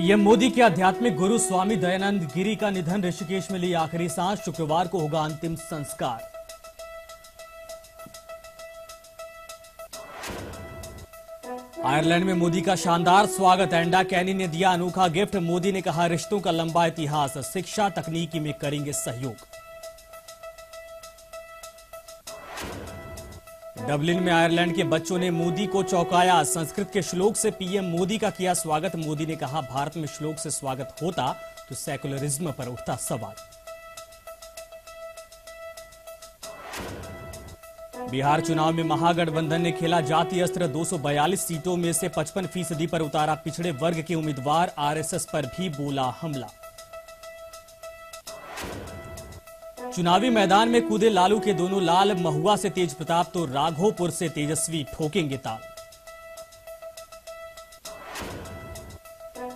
PM Modi के आध्यात्मिक गुरु स्वामी दयानंद गिरी का निधन, ऋषिकेश में ली आखिरी सांस, शुक्रवार को होगा अंतिम संस्कार। आयरलैंड में मोदी का शानदार स्वागत, एंडा कैनी ने दिया अनोखा गिफ्ट। मोदी ने कहा, रिश्तों का लंबा इतिहास, शिक्षा तकनीकी में करेंगे सहयोग। डबलिन में आयरलैंड के बच्चों ने मोदी को चौंकाया, संस्कृत के श्लोक से पीएम मोदी का किया स्वागत। मोदी ने कहा, भारत में श्लोक से स्वागत होता तो सेकुलरिज्म पर उठता सवाल। बिहार चुनाव में महागठबंधन ने खेला जातीय अस्त्र, 242 सीटों में से 55% पर उतारा पिछड़े वर्ग के उम्मीदवार, आरएसएस पर भी बोला हमला। चुनावी मैदान में कूदे लालू के दोनों लाल, महुआ से तेज प्रताप तो राघोपुर से तेजस्वी ठोकेंगे ताल।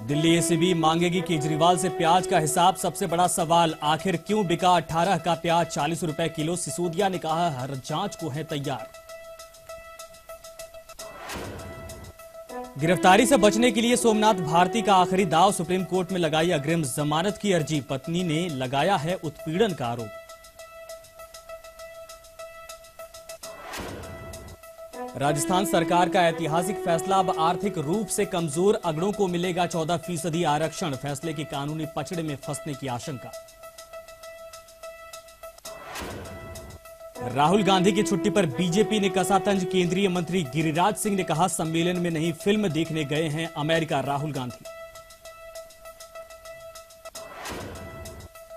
दिल्ली एसीबी मांगेगी केजरीवाल से प्याज का हिसाब, सबसे बड़ा सवाल आखिर क्यों बिका 18 का प्याज 40 रुपए किलो। सिसोदिया ने कहा, हर जांच को है तैयार। गिरफ्तारी से बचने के लिए सोमनाथ भारती का आखिरी दाव, सुप्रीम कोर्ट में लगाई अग्रिम जमानत की अर्जी, पत्नी ने लगाया है उत्पीड़न का आरोप। राजस्थान सरकार का ऐतिहासिक फैसला, अब आर्थिक रूप से कमजोर अगड़ों को मिलेगा 14% आरक्षण, फैसले के कानूनी पचड़े में फंसने की आशंका। राहुल गांधी की छुट्टी पर बीजेपी ने कसा तंज, केंद्रीय मंत्री गिरिराज सिंह ने कहा, सम्मेलन में नहीं फिल्म देखने गए हैं अमेरिका राहुल गांधी।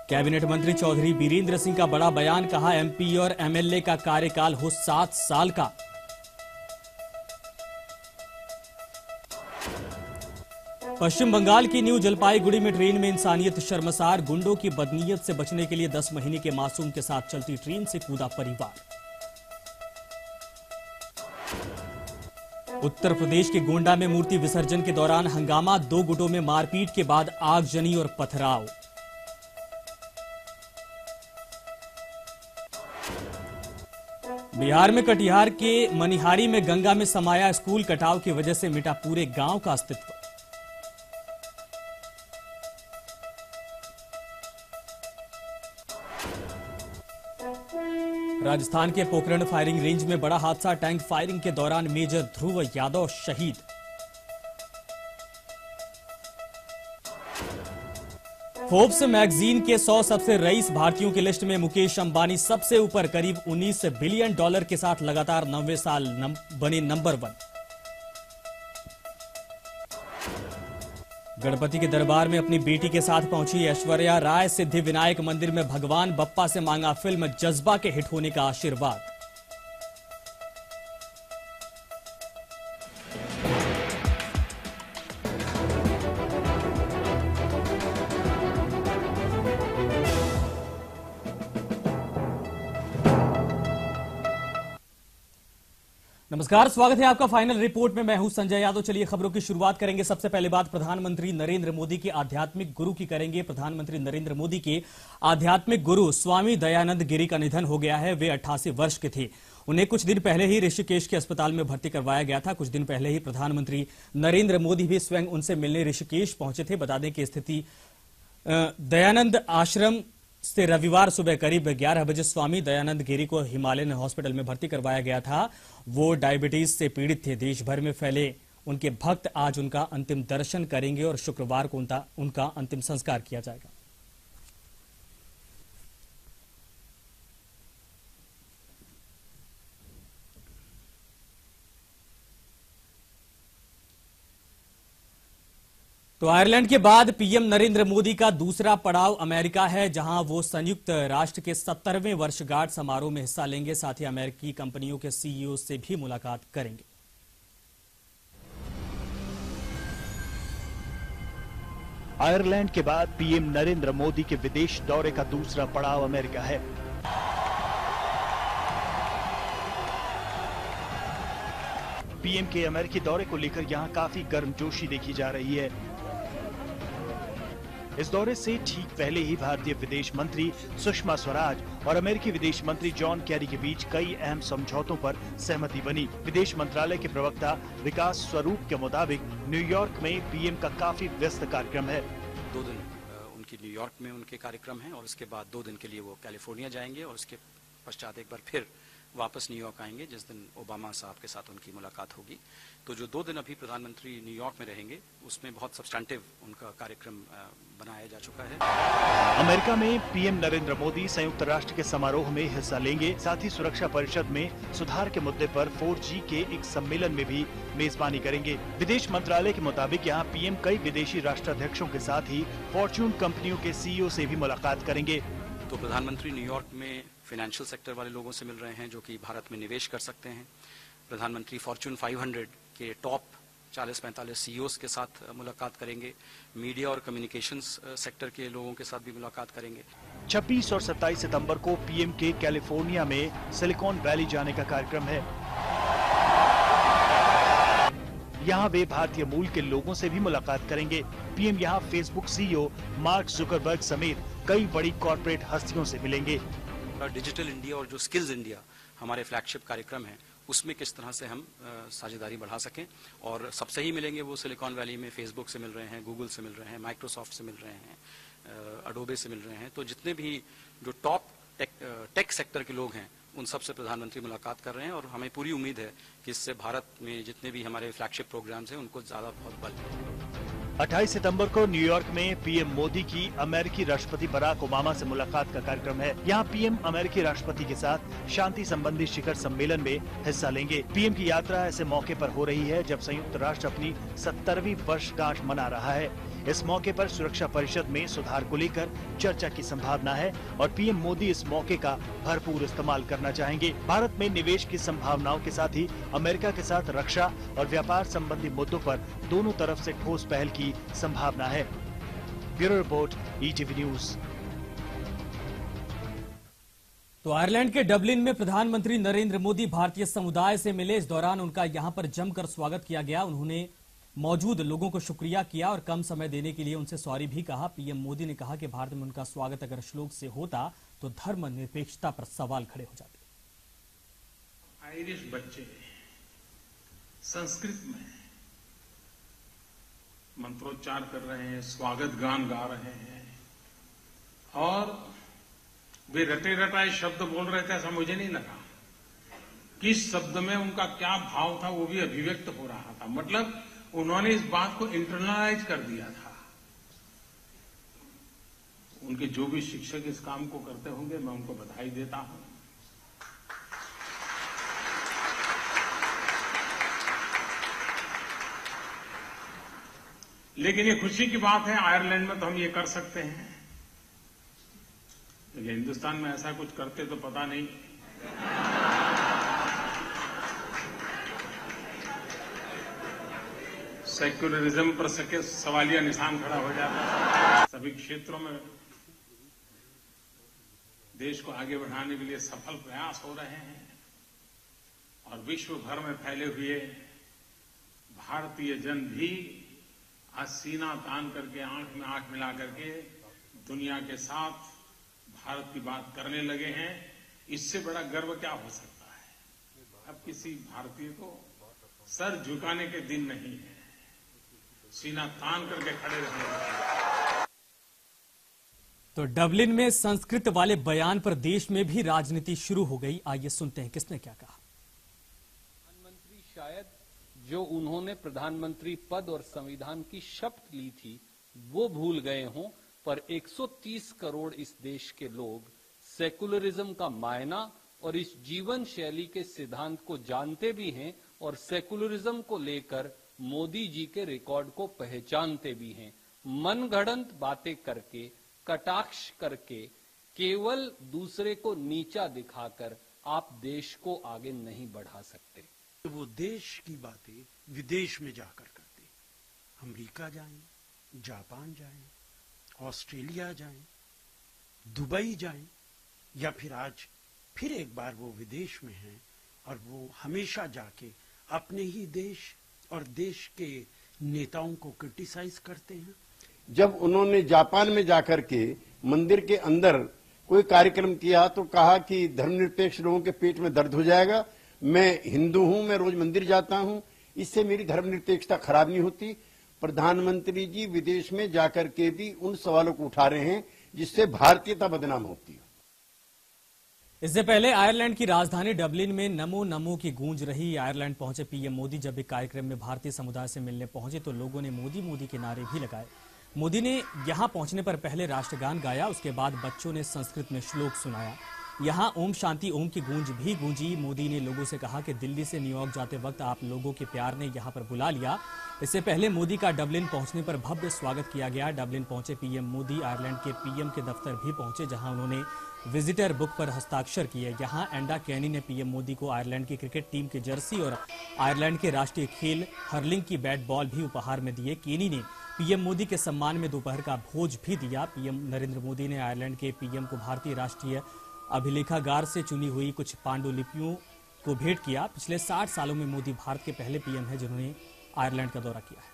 कैबिनेट मंत्री चौधरी बीरेंद्र सिंह का बड़ा बयान, कहा, एमपी और एमएलए का कार्यकाल हो 7 साल का। पश्चिम बंगाल की न्यू जलपाईगुड़ी में ट्रेन में इंसानियत शर्मसार, गुंडों की बदनीयत से बचने के लिए 10 महीने के मासूम के साथ चलती ट्रेन से कूदा परिवार। उत्तर प्रदेश के गोंडा में मूर्ति विसर्जन के दौरान हंगामा, 2 गुटों में मारपीट के बाद आगजनी और पथराव। बिहार में कटिहार के मनिहारी में गंगा में समाया स्कूल, कटाव की वजह से मिटा पूरे गांव का अस्तित्व। राजस्थान के पोखरण फायरिंग रेंज में बड़ा हादसा, टैंक फायरिंग के दौरान मेजर ध्रुव यादव शहीद। फोर्ब्स मैगजीन के 100 सबसे रईस भारतीयों की लिस्ट में मुकेश अंबानी सबसे ऊपर, करीब $19 बिलियन के साथ लगातार 90 साल बने नंबर 1। गणपति के दरबार में अपनी बेटी के साथ पहुंची ऐश्वर्या राय, सिद्धि विनायक मंदिर में भगवान बप्पा से मांगा फिल्म जज्बा के हिट होने का आशीर्वाद। नमस्कार, स्वागत है आपका फाइनल रिपोर्ट में। मैं हूं संजय यादव। चलिए खबरों की शुरुआत करेंगे। सबसे पहले बात प्रधानमंत्री नरेंद्र मोदी के आध्यात्मिक गुरु की करेंगे। प्रधानमंत्री नरेंद्र मोदी के आध्यात्मिक गुरु स्वामी दयानंद गिरी का निधन हो गया है। वे 88 वर्ष के थे। उन्हें कुछ दिन पहले ही ऋषिकेश के अस्पताल में भर्ती करवाया गया था। कुछ दिन पहले ही प्रधानमंत्री नरेंद्र मोदी भी स्वयं उनसे मिलने ऋषिकेश पहुंचे थे। बता दें कि स्थिति दयानंद आश्रम से रविवार सुबह करीब 11 बजे स्वामी दयानंद गिरी को हिमालयन हॉस्पिटल में भर्ती करवाया गया था। वो डायबिटीज से पीड़ित थे। देश भर में फैले उनके भक्त आज उनका अंतिम दर्शन करेंगे और शुक्रवार को उनका अंतिम संस्कार किया जाएगा। तो आयरलैंड के बाद पीएम नरेंद्र मोदी का दूसरा पड़ाव अमेरिका है, जहां वो संयुक्त राष्ट्र के 70वें वर्षगांठ समारोह में हिस्सा लेंगे। साथ ही अमेरिकी कंपनियों के सीईओ से भी मुलाकात करेंगे। आयरलैंड के बाद पीएम नरेंद्र मोदी के विदेश दौरे का दूसरा पड़ाव अमेरिका है। पीएम के अमेरिकी दौरे को लेकर यहां काफी गर्मजोशी देखी जा रही है। इस दौरे से ठीक पहले ही भारतीय विदेश मंत्री सुषमा स्वराज और अमेरिकी विदेश मंत्री जॉन कैरी के बीच कई अहम समझौतों पर सहमति बनी। विदेश मंत्रालय के प्रवक्ता विकास स्वरूप के मुताबिक न्यूयॉर्क में पीएम का काफी व्यस्त कार्यक्रम है। 2 दिन उनकी न्यूयॉर्क में उनके कार्यक्रम हैं और उसके बाद 2 दिन के लिए वो कैलिफोर्निया जाएंगे और उसके पश्चात एक बार फिर वापस न्यूयॉर्क आएंगे, जिस दिन ओबामा साहब के साथ उनकी मुलाकात होगी। तो जो 2 दिन अभी प्रधानमंत्री न्यूयॉर्क में रहेंगे उसमें बहुत सब्सटैंटिव उनका कार्यक्रम बनाया जा चुका है। अमेरिका में पीएम नरेंद्र मोदी संयुक्त राष्ट्र के समारोह में हिस्सा लेंगे। साथ ही सुरक्षा परिषद में सुधार के मुद्दे पर 4G के एक सम्मेलन में भी मेजबानी करेंगे। विदेश मंत्रालय के मुताबिक यहाँ पीएम कई विदेशी राष्ट्राध्यक्षों के साथ ही फॉर्च्यून कंपनियों के CEO से भी मुलाकात करेंगे। तो प्रधानमंत्री न्यूयॉर्क में फाइनेंशियल सेक्टर वाले लोगों से मिल रहे हैं जो कि भारत में निवेश कर सकते हैं। प्रधानमंत्री फॉर्च्यून 500 के टॉप 40-45 CEOs के साथ मुलाकात करेंगे। मीडिया और कम्युनिकेशंस सेक्टर के लोगों के साथ भी मुलाकात करेंगे। 26 और 27 सितंबर को पीएम के कैलिफोर्निया में सिलिकॉन वैली जाने का कार्यक्रम है। यहाँ वे भारतीय मूल के लोगों से भी मुलाकात करेंगे। पीएम यहाँ फेसबुक CEO मार्क जुकरबर्ग समेत कई बड़ी कॉर्पोरेट हस्तियों से मिलेंगे। डिजिटल इंडिया और जो स्किल्स इंडिया हमारे फ्लैगशिप कार्यक्रम है उसमें किस तरह से हम साझेदारी बढ़ा सकें, और सबसे ही मिलेंगे वो सिलिकॉन वैली में फेसबुक से मिल रहे हैं, गूगल से मिल रहे हैं, माइक्रोसॉफ्ट से मिल रहे हैं, अडोबे से मिल रहे हैं। तो जितने भी जो टॉप टेक सेक्टर के लोग हैं उन सब से प्रधानमंत्री मुलाकात कर रहे हैं और हमें पूरी उम्मीद है कि इससे भारत में जितने भी हमारे फ्लैगशिप प्रोग्राम्स हैं उनको ज्यादा बहुत बल मिलेगा। 28 सितंबर को न्यूयॉर्क में पीएम मोदी की अमेरिकी राष्ट्रपति बराक ओबामा से मुलाकात का कार्यक्रम है। यहाँ पीएम अमेरिकी राष्ट्रपति के साथ शांति संबंधी शिखर सम्मेलन में हिस्सा लेंगे। पीएम की यात्रा ऐसे मौके पर हो रही है जब संयुक्त राष्ट्र अपनी 70वीं वर्षगांठ मना रहा है। इस मौके पर सुरक्षा परिषद में सुधार को लेकर चर्चा की संभावना है और पीएम मोदी इस मौके का भरपूर इस्तेमाल करना चाहेंगे। भारत में निवेश की संभावनाओं के साथ ही अमेरिका के साथ रक्षा और व्यापार संबंधी मुद्दों पर दोनों तरफ से ठोस पहल की संभावना है। Bureau report, ETV news. तो आयरलैंड के डबलिन में प्रधानमंत्री नरेंद्र मोदी भारतीय समुदाय से मिले। इस दौरान उनका यहां पर जमकर स्वागत किया गया। उन्होंने मौजूद लोगों को शुक्रिया किया और कम समय देने के लिए उनसे सॉरी भी कहा। पीएम मोदी ने कहा कि भारत में उनका स्वागत अगर श्लोक से होता तो धर्मनिरपेक्षता पर सवाल खड़े हो जाते। आयरिश बच्चे संस्कृत में मंत्रोच्चार कर रहे हैं, स्वागत गान गा रहे हैं और वे रटे रटाए शब्द बोल रहे थे, ऐसा मुझे नहीं लगा। किस शब्द में उनका क्या भाव था वो भी अभिव्यक्त हो रहा था। मतलब उन्होंने इस बात को इंटरनलाइज कर दिया था। उनके जो भी शिक्षक इस काम को करते होंगे मैं उनको बधाई देता हूं। लेकिन ये खुशी की बात है, आयरलैंड में तो हम ये कर सकते हैं, लेकिन हिंदुस्तान में ऐसा कुछ करते तो पता नहीं। सेक्युलरिज्म पर सवालिया निशान खड़ा हो जाता है। सभी क्षेत्रों में देश को आगे बढ़ाने के लिए सफल प्रयास हो रहे हैं और विश्व भर में फैले हुए भारतीय जन भी आज सीना तान करके आंख में आंख मिला करके दुनिया के साथ भारत की बात करने लगे हैं। इससे बड़ा गर्व क्या हो सकता है। अब किसी भारतीय को सर झुकाने के दिन नहीं है, सीना तान करके खड़े रहने। तो डबलिन में संस्कृत वाले बयान पर देश में भी राजनीति शुरू हो गई। आइए सुनते हैं किसने क्या कहा। प्रधानमंत्री शायद जो उन्होंने प्रधानमंत्री पद और संविधान की शपथ ली थी वो भूल गए हों, पर 130 करोड़ इस देश के लोग सेकुलरिज्म का मायना और इस जीवन शैली के सिद्धांत को जानते भी हैं और सेकुलरिज्म को लेकर मोदी जी के रिकॉर्ड को पहचानते भी हैं। मनगढ़ंत बातें करके, कटाक्ष करके, केवल दूसरे को नीचा दिखाकर आप देश को आगे नहीं बढ़ा सकते। वो देश की बातें विदेश में जाकर करते, अमेरिका जाएं, जापान जाएं, ऑस्ट्रेलिया जाएं, दुबई जाएं, या फिर आज फिर एक बार वो विदेश में हैं और वो हमेशा जाके अपने ही देश और देश के नेताओं को क्रिटिसाइज करते हैं। जब उन्होंने जापान में जाकर के मंदिर के अंदर कोई कार्यक्रम किया तो कहा कि धर्मनिरपेक्ष लोगों के पेट में दर्द हो जाएगा, मैं हिंदू हूं, मैं रोज मंदिर जाता हूं, इससे मेरी धर्मनिरपेक्षता खराब नहीं होती। प्रधानमंत्री जी विदेश में जाकर के भी उन सवालों को उठा रहे हैं जिससे भारतीयता बदनाम होती है। इससे पहले आयरलैंड की राजधानी डबलिन में नमो नमो की गूंज रही। आयरलैंड पहुंचे पीएम मोदी जब एक कार्यक्रम में भारतीय समुदाय से मिलने पहुंचे तो लोगों ने मोदी मोदी के नारे भी लगाए। मोदी ने यहां पहुंचने पर पहले राष्ट्रगान गाया, उसके बाद बच्चों ने संस्कृत में श्लोक सुनाया। यहां ओम शांति ओम की गूंज भी गूंजी। मोदी ने लोगों से कहा कि दिल्ली से न्यूयॉर्क जाते वक्त आप लोगों के प्यार ने यहां पर बुला लिया। इससे पहले मोदी का डबलिन पहुंचने पर भव्य स्वागत किया गया। डबलिन पहुंचे पीएम मोदी आयरलैंड के पीएम के दफ्तर भी पहुंचे, जहां उन्होंने विजिटर बुक पर हस्ताक्षर किए। यहां एंडा कैनी ने पीएम मोदी को आयरलैंड की क्रिकेट टीम की जर्सी और आयरलैंड के राष्ट्रीय खेल हर्लिंग की बैट बॉल भी उपहार में दिए। केनी ने पीएम मोदी के सम्मान में दोपहर का भोज भी दिया। पीएम नरेंद्र मोदी ने आयरलैंड के पीएम को भारतीय राष्ट्रीय अभिलेखागार से चुनी हुई कुछ पांडुलिपियों को भेंट किया। पिछले 60 सालों में मोदी भारत के पहले पीएम हैं जिन्होंने आयरलैंड का दौरा किया है।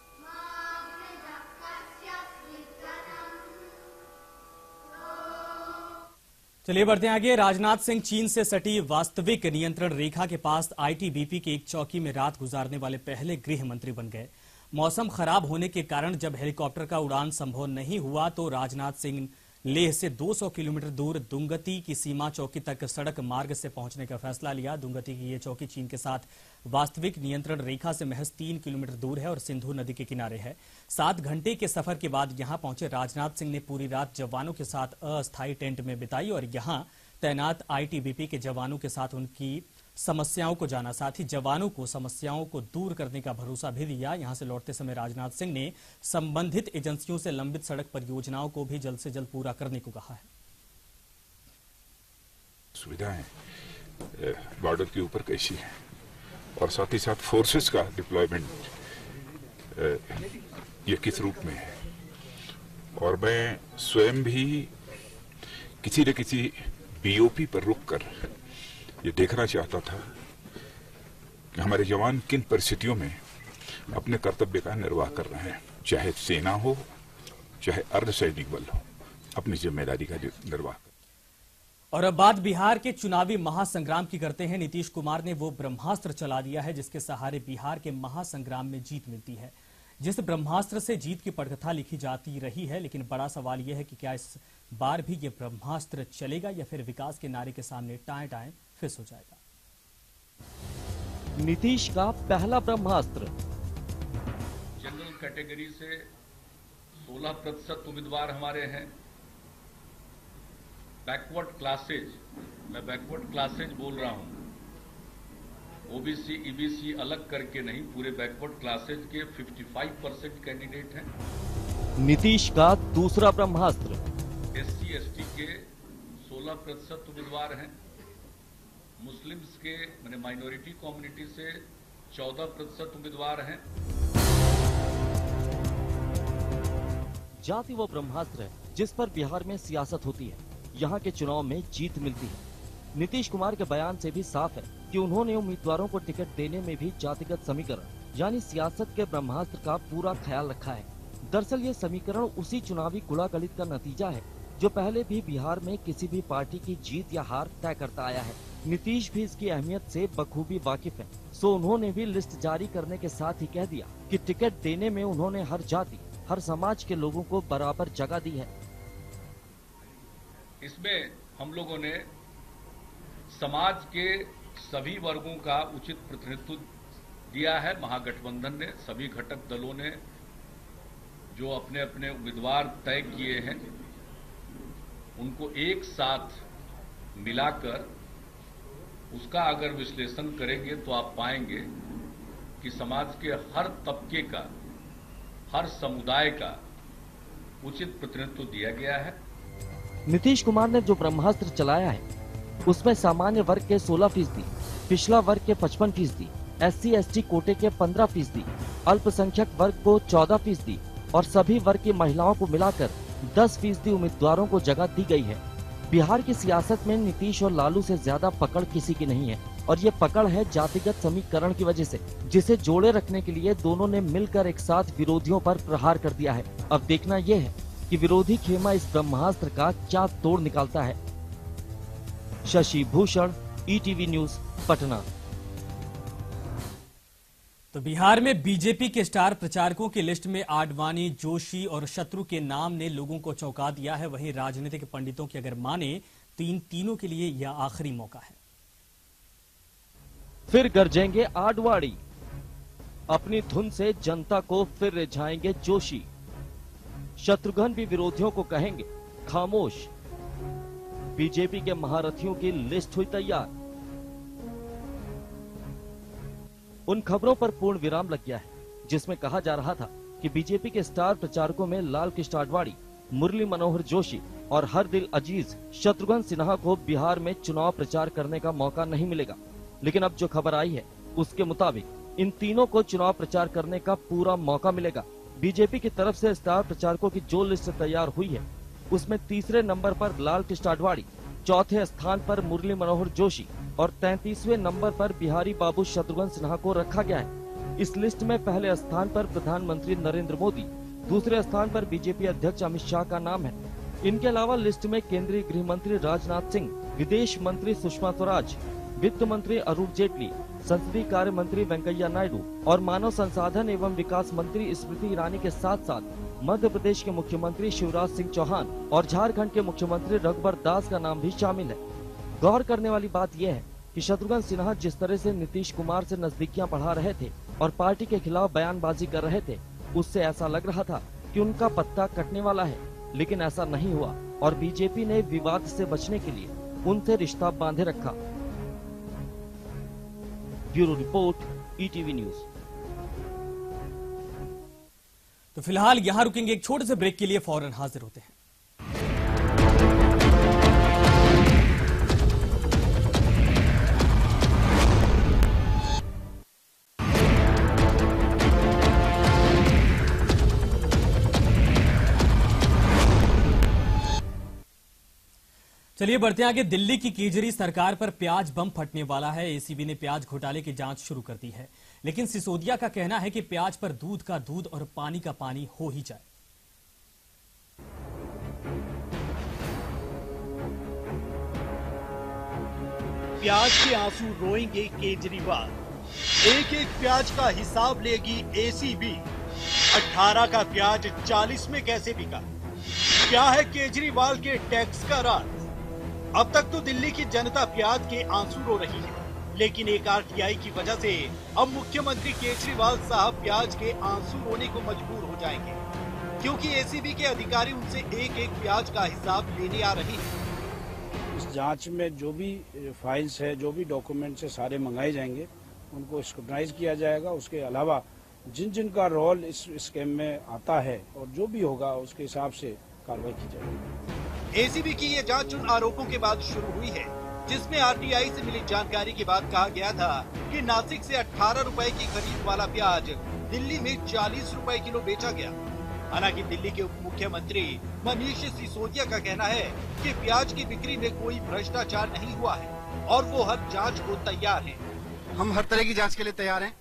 चलिए बढ़ते हैं आगे। राजनाथ सिंह चीन से सटी वास्तविक नियंत्रण रेखा के पास आईटीबीपी की एक चौकी में रात गुजारने वाले पहले गृह मंत्री बन गए। मौसम खराब होने के कारण जब हेलीकॉप्टर का उड़ान संभव नहीं हुआ तो राजनाथ सिंह लेह से 200 किलोमीटर दूर दुंगती की सीमा चौकी तक सड़क मार्ग से पहुंचने का फैसला लिया। दुंगती की ये चौकी चीन के साथ वास्तविक नियंत्रण रेखा से महज 3 किलोमीटर दूर है और सिंधु नदी के किनारे है। 7 घंटे के सफर के बाद यहां पहुंचे राजनाथ सिंह ने पूरी रात जवानों के साथ अस्थायी टेंट में बिताई और यहां तैनात आईटीबीपी के जवानों के साथ उनकी समस्याओं को जाना, साथ ही जवानों को समस्याओं को दूर करने का भरोसा भी दिया। यहां से लौटते समय राजनाथ सिंह ने संबंधित एजेंसियों से लंबित सड़क परियोजनाओं को भी जल्द से जल्द पूरा करने को कहा है। सुविधाएं बॉर्डर के ऊपर कैसी है और साथ ही साथ फोर्सेस का डिप्लॉयमेंट ये किस रूप में है, और मैं स्वयं भी किसी न किसी बीओपी पर रुक कर ये देखना चाहता था कि हमारे जवान किन परिस्थितियों में अपने कर्तव्य का निर्वाह कर रहे हैं, चाहे सेना हो चाहे अर्धसैनिक बल हो, अपनी जिम्मेदारी का निर्वाह कर। और अब बात बिहार के चुनावी महासंग्राम की करते हैं। नीतीश कुमार ने वो ब्रह्मास्त्र चला दिया है जिसके सहारे बिहार के महासंग्राम में जीत मिलती है। जिस ब्रह्मास्त्र से जीत की पटकथा लिखी जाती रही है, लेकिन बड़ा सवाल यह है कि क्या इस बार भी ये ब्रह्मास्त्र चलेगा या फिर विकास के नारे के सामने टाएं टाएं फिस हो जाएगा। नीतीश का पहला ब्रह्मास्त्र। जनरल कैटेगरी से 16% उम्मीदवार हमारे हैं। बैकवर्ड क्लासेज, मैं बैकवर्ड क्लासेज बोल रहा हूं, ओबीसी ईबीसी अलग करके नहीं, पूरे बैकवर्ड क्लासेज के 55% कैंडिडेट हैं। नीतीश का दूसरा ब्रह्मास्त्र। एससी एसटी के 16% उम्मीदवार हैं। मुस्लिम्स के माने माइनॉरिटी कम्युनिटी से 14% उम्मीदवार हैं। जाति वो ब्रह्मास्त्र है जिस पर बिहार में सियासत होती है, यहाँ के चुनाव में जीत मिलती है। नीतीश कुमार के बयान से भी साफ है कि उन्होंने उम्मीदवारों को टिकट देने में भी जातिगत समीकरण यानी सियासत के ब्रह्मास्त्र का पूरा ख्याल रखा है। दरअसल ये समीकरण उसी चुनावी गुड़ागलित का नतीजा है जो पहले भी बिहार में किसी भी पार्टी की जीत या हार तय करता आया है। नीतीश भी इसकी अहमियत से बखूबी वाकिफ है, सो उन्होंने भी लिस्ट जारी करने के साथ ही कह दिया कि टिकट देने में उन्होंने हर जाति हर समाज के लोगों को बराबर जगह दी है। इसमें हम लोगों ने समाज के सभी वर्गों का उचित प्रतिनिधित्व दिया है। महागठबंधन ने, सभी घटक दलों ने जो अपने अपने उम्मीदवार तय किए हैं उनको एक साथ मिलाकर उसका अगर विश्लेषण करेंगे तो आप पाएंगे कि समाज के हर तबके का, हर समुदाय का उचित प्रतिनिधित्व दिया गया है। नीतीश कुमार ने जो ब्रह्मास्त्र चलाया है उसमें सामान्य वर्ग के 16%, पिछड़ा वर्ग के 55%, SC ST कोटे के 15%, अल्पसंख्यक वर्ग को 14% और सभी वर्ग की महिलाओं को मिलाकर 10% उम्मीदवारों को जगह दी गई है। बिहार की सियासत में नीतीश और लालू से ज्यादा पकड़ किसी की नहीं है। और ये पकड़ है जातिगत समीकरण की वजह से, जिसे जोड़े रखने के लिए दोनों ने मिलकर एक साथ विरोधियों पर प्रहार कर दिया है। अब देखना यह है कि विरोधी खेमा इस ब्रह्मास्त्र का क्या तोड़ निकालता है। Shashi Bhushan, ETV news, Patna. तो बिहार में बीजेपी के स्टार प्रचारकों की लिस्ट में आडवाणी, जोशी और शत्रु के नाम ने लोगों को चौंका दिया है। वहीं राजनीतिक पंडितों की अगर माने तो इन तीनों के लिए यह आखिरी मौका है। फिर गरजेंगे आडवाणी, अपनी धुन से जनता को फिर रिझाएंगे जोशी। शत्रुघ्न भी विरोधियों को कहेंगे खामोश। बीजेपी के महारथियों की लिस्ट हुई तैयार। उन खबरों पर पूर्ण विराम लग गया है जिसमें कहा जा रहा था कि बीजेपी के स्टार प्रचारकों में लाल कृष्ण आडवाणी, मुरली मनोहर जोशी और हर दिल अजीज शत्रुघ्न सिन्हा को बिहार में चुनाव प्रचार करने का मौका नहीं मिलेगा। लेकिन अब जो खबर आई है उसके मुताबिक इन तीनों को चुनाव प्रचार करने का पूरा मौका मिलेगा। बीजेपी की तरफ से स्टार प्रचारकों की जो लिस्ट तैयार हुई है उसमें तीसरे नंबर पर लाल कृष्ण आडवाणी, चौथे स्थान पर मुरली मनोहर जोशी और 33वें नंबर पर बिहारी बाबू शत्रुघ्न सिन्हा को रखा गया है। इस लिस्ट में पहले स्थान पर प्रधानमंत्री नरेंद्र मोदी, दूसरे स्थान पर बीजेपी अध्यक्ष अमित शाह का नाम है। इनके अलावा लिस्ट में केंद्रीय गृह मंत्री राजनाथ सिंह, विदेश मंत्री सुषमा स्वराज, वित्त मंत्री अरुण जेटली, संसदीय कार्य मंत्री वेंकैया नायडू और मानव संसाधन एवं विकास मंत्री स्मृति ईरानी के साथ साथ मध्य प्रदेश के मुख्यमंत्री शिवराज सिंह चौहान और झारखंड के मुख्यमंत्री रघुबर दास का नाम भी शामिल है। गौर करने वाली बात यह है कि शत्रुघ्न सिन्हा जिस तरह से नीतीश कुमार से नजदीकियां बढ़ा रहे थे और पार्टी के खिलाफ बयानबाजी कर रहे थे, उससे ऐसा लग रहा था कि उनका पत्ता कटने वाला है, लेकिन ऐसा नहीं हुआ और बीजेपी ने विवाद से बचने के लिए उनसे रिश्ता बांधे रखा। Bureau report, ETV news. तो फिलहाल यहां रुकेंगे एक छोटे से ब्रेक के लिए, फौरन हाजिर होते हैं। चलिए बढ़ते हैं आगे। दिल्ली की केजरी सरकार पर प्याज बम फटने वाला है। एसीबी ने प्याज घोटाले की जांच शुरू कर दी है, लेकिन सिसोदिया का कहना है कि प्याज पर दूध का दूध और पानी का पानी हो ही जाए। प्याज के आंसू रोएंगे केजरीवाल, एक एक प्याज का हिसाब लेगी एसीबी। 18 का प्याज 40 में कैसे बिका? क्या है केजरीवाल के टैक्स का राज? अब तक तो दिल्ली की जनता प्याज के आंसू रो रही है, लेकिन एक आरटीआई की वजह से अब मुख्यमंत्री केजरीवाल साहब प्याज के आंसू रोने को मजबूर हो जाएंगे, क्योंकि एसीबी के अधिकारी उनसे एक एक प्याज का हिसाब लेने आ रहे हैं। इस जांच में जो भी फाइल्स है, जो भी डॉक्यूमेंट्स है, सारे मंगाए जाएंगे, उनको स्क्रूटनाइज किया जाएगा। उसके अलावा जिन जिन का रोल इस स्कैम में आता है और जो भी होगा उसके हिसाब से कार्रवाई की जाएगी। एसीबी की ये जांच उन आरोपों के बाद शुरू हुई है जिसमें आरटीआई से मिली जानकारी के बाद कहा गया था कि नासिक से 18 रुपए की खरीद वाला प्याज दिल्ली में 40 रुपए किलो बेचा गया। हालांकि दिल्ली के उप मुख्यमंत्री मनीष सिसोदिया का कहना है कि प्याज की बिक्री में कोई भ्रष्टाचार नहीं हुआ है और वो हर जांच को तैयार हैं। हम हर तरह की जांच के लिए तैयार हैं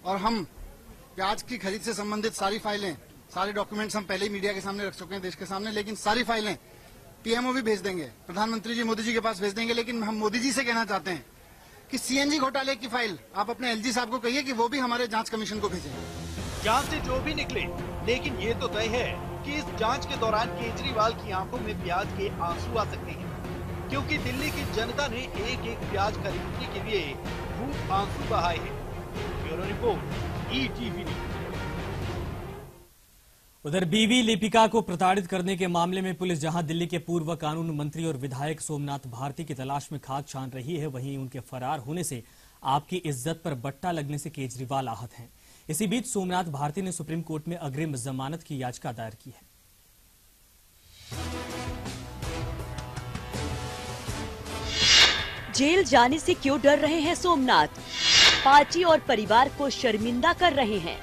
और हम प्याज की खरीद से संबंधित सारी फाइलें, सारे डॉक्यूमेंट्स हम पहले ही मीडिया के सामने रख चुके हैं, देश के सामने, लेकिन सारी फाइलें पीएमओ भी भेज देंगे, प्रधानमंत्री जी मोदी जी के पास भेज देंगे। लेकिन हम मोदी जी से कहना चाहते हैं कि सीएनजी घोटाले की फाइल आप अपने एलजी साहब को कहिए कि वो भी हमारे जांच कमीशन को भेजें। जांच से जो भी निकले, लेकिन ये तो तय है कि इस जांच के दौरान केजरीवाल की आंखों में प्याज के आंसू आ सकते हैं, क्योंकि दिल्ली की जनता ने एक एक प्याज खरीदने के लिए खूब आंसू बहाए हैं। Bureau report, ETV news. उधर बीवी लिपिका को प्रताड़ित करने के मामले में पुलिस जहां दिल्ली के पूर्व कानून मंत्री और विधायक सोमनाथ भारती की तलाश में खाक छान रही है, वहीं उनके फरार होने से आपकी इज्जत पर बट्टा लगने से केजरीवाल आहत हैं। इसी बीच सोमनाथ भारती ने सुप्रीम कोर्ट में अग्रिम जमानत की याचिका दायर की है। जेल जाने से क्यों डर रहे हैं सोमनाथ? पार्टी और परिवार को शर्मिंदा कर रहे हैं।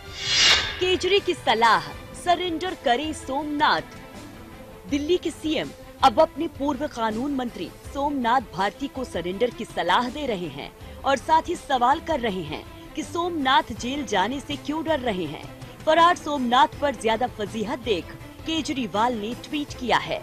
केजरी की सलाह, सरेंडर करें सोमनाथ। दिल्ली के सीएम अब अपने पूर्व कानून मंत्री सोमनाथ भारती को सरेंडर की सलाह दे रहे हैं और साथ ही सवाल कर रहे हैं कि सोमनाथ जेल जाने से क्यों डर रहे हैं। फरार सोमनाथ पर ज्यादा फजीहत देख केजरीवाल ने ट्वीट किया है।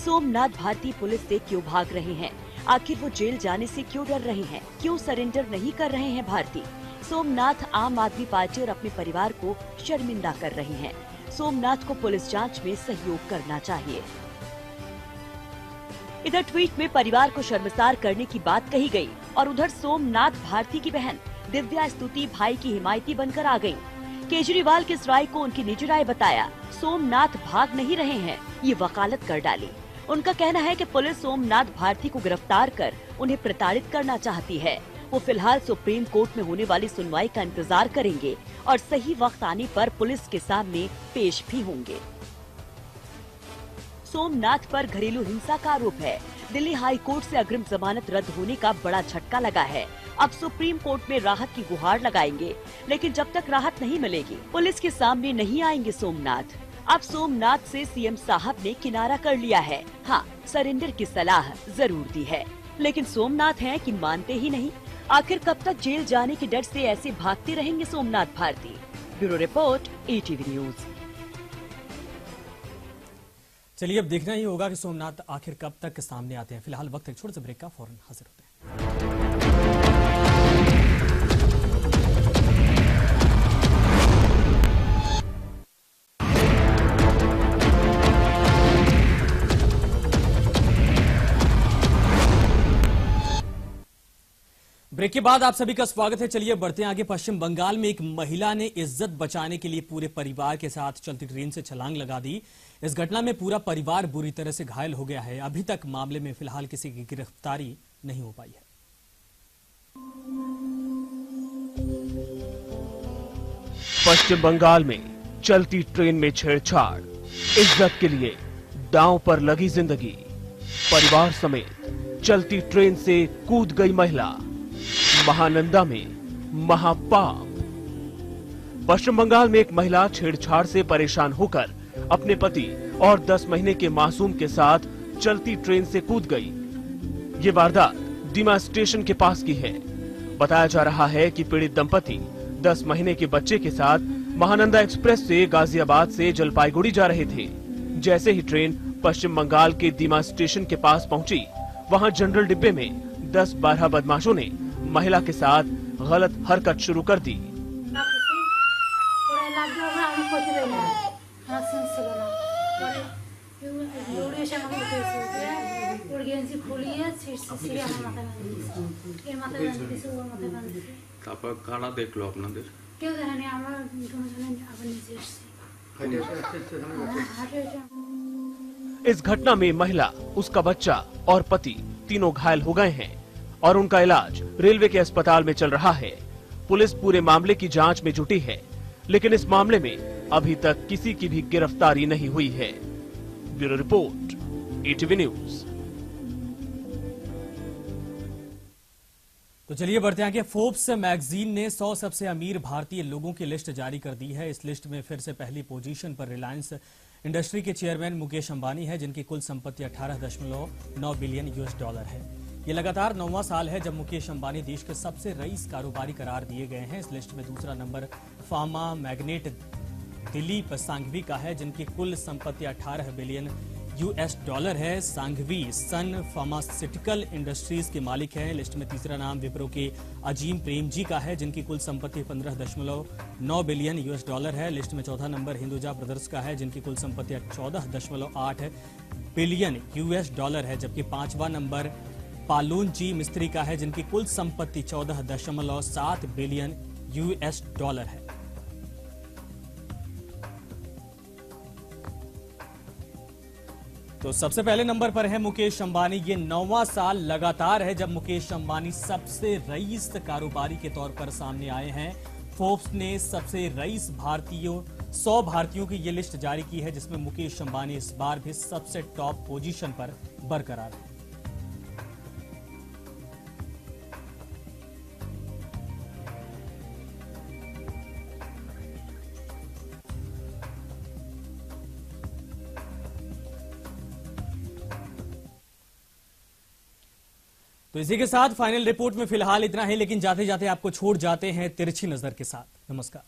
सोमनाथ भारती पुलिस से क्यों भाग रहे हैं? आखिर वो जेल जाने से क्यों डर रहे हैं? क्यों सरेंडर नहीं कर रहे हैं भारती? सोमनाथ आम आदमी पार्टी और अपने परिवार को शर्मिंदा कर रहे हैं। सोमनाथ को पुलिस जांच में सहयोग करना चाहिए। इधर ट्वीट में परिवार को शर्मसार करने की बात कही गई और उधर सोमनाथ भारती की बहन दिव्या स्तुति भाई की हिमायती बनकर आ गयी। केजरीवाल की इस राय को उनकी निजी राय बताया। सोमनाथ भाग नहीं रहे हैं, ये वकालत कर डाली। उनका कहना है कि पुलिस सोमनाथ भारती को गिरफ्तार कर उन्हें प्रताड़ित करना चाहती है। वो फिलहाल सुप्रीम कोर्ट में होने वाली सुनवाई का इंतजार करेंगे और सही वक्त आने पर पुलिस के सामने पेश भी होंगे। सोमनाथ पर घरेलू हिंसा का आरोप है। दिल्ली हाई कोर्ट से अग्रिम जमानत रद्द होने का बड़ा झटका लगा है। अब सुप्रीम कोर्ट में राहत की गुहार लगाएंगे, लेकिन जब तक राहत नहीं मिलेगी पुलिस के सामने नहीं आएंगे सोमनाथ। अब सोमनाथ से सीएम साहब ने किनारा कर लिया है। हाँ, सरेंडर की सलाह जरूर दी है, लेकिन सोमनाथ हैं कि मानते ही नहीं। आखिर कब तक जेल जाने के डर से ऐसे भागते रहेंगे Somnath Bharti? Bureau report, ETV news. चलिए अब देखना ही होगा कि सोमनाथ आखिर कब तक सामने आते हैं। फिलहाल वक्त एक छोटे से ब्रेक का, फौरन हाजिर होते हैं। ब्रेक के बाद आप सभी का स्वागत है। चलिए बढ़ते हैं आगे। पश्चिम बंगाल में एक महिला ने इज्जत बचाने के लिए पूरे परिवार के साथ चलती ट्रेन से छलांग लगा दी। इस घटना में पूरा परिवार बुरी तरह से घायल हो गया है। अभी तक मामले में फिलहाल किसी की गिरफ्तारी नहीं हो पाई है। पश्चिम बंगाल में चलती ट्रेन में छेड़छाड़, इज्जत के लिए दांव पर लगी जिंदगी। परिवार समेत चलती ट्रेन से कूद गई महिला। महानंदा में महापाप। पश्चिम बंगाल में एक महिला छेड़छाड़ से परेशान होकर अपने पति और 10 महीने के मासूम के साथ चलती ट्रेन से कूद गई। ये वारदात दीमा स्टेशन के पास की है। बताया जा रहा है कि पीड़ित दंपति 10 महीने के बच्चे के साथ महानंदा एक्सप्रेस से गाजियाबाद से जलपाईगुड़ी जा रहे थे। जैसे ही ट्रेन पश्चिम बंगाल के दीमा स्टेशन के पास पहुंची, वहां जनरल डिब्बे में 10-12 बदमाशों ने महिला के साथ गलत हरकत शुरू कर दी। কারা দেখলো আপনাদের? কেউ জানে না, আমরা দুজনে আবার নিচে এসেছি। इस घटना में महिला, उसका बच्चा और पति तीनों घायल हो गए हैं और उनका इलाज रेलवे के अस्पताल में चल रहा है। पुलिस पूरे मामले की जांच में जुटी है, लेकिन इस मामले में अभी तक किसी की भी गिरफ्तारी नहीं हुई है। Bureau report, ETV news. तो चलिए बढ़ते हैं आगे। फोर्ब्स मैगजीन ने 100 सबसे अमीर भारतीय लोगों की लिस्ट जारी कर दी है। इस लिस्ट में फिर से पहली पोजीशन पर रिलायंस इंडस्ट्री के चेयरमैन मुकेश अंबानी है, जिनकी कुल संपत्ति 18.9 बिलियन $। है। ये लगातार 9वां साल है जब मुकेश अंबानी देश के सबसे रईस कारोबारी करार दिए गए हैं। इस लिस्ट में दूसरा number pharma magnate Dilip Sanghvi का है, जिनकी कुल संपत्ति 18 बिलियन $। है। सांघवी सन फार्मास्यूटिकल इंडस्ट्रीज के मालिक हैं। लिस्ट में तीसरा नाम विप्रो के अजीम प्रेमजी का है, जिनकी कुल संपत्ति 15.9 बिलियन $। है। लिस्ट में चौथा नंबर हिंदुजा ब्रदर्स का है, जिनकी कुल संपत्ति 14.8 बिलियन $। है, जबकि पांचवा नंबर पालून जी मिस्त्री का है, जिनकी कुल संपत्ति 14.7 बिलियन $। है। तो सबसे पहले नंबर पर है मुकेश अंबानी। ये 9वां साल लगातार है जब मुकेश अंबानी सबसे रईस कारोबारी के तौर पर सामने आए हैं। फोर्ब्स ने सबसे रईस 100 भारतीयों की ये लिस्ट जारी की है, जिसमें मुकेश अंबानी इस बार भी सबसे टॉप पोजीशन पर बरकरार है। तो इसी के साथ फाइनल रिपोर्ट में फिलहाल इतना ही, लेकिन जाते जाते आपको छोड़ जाते हैं तिरछी नजर के साथ। नमस्कार।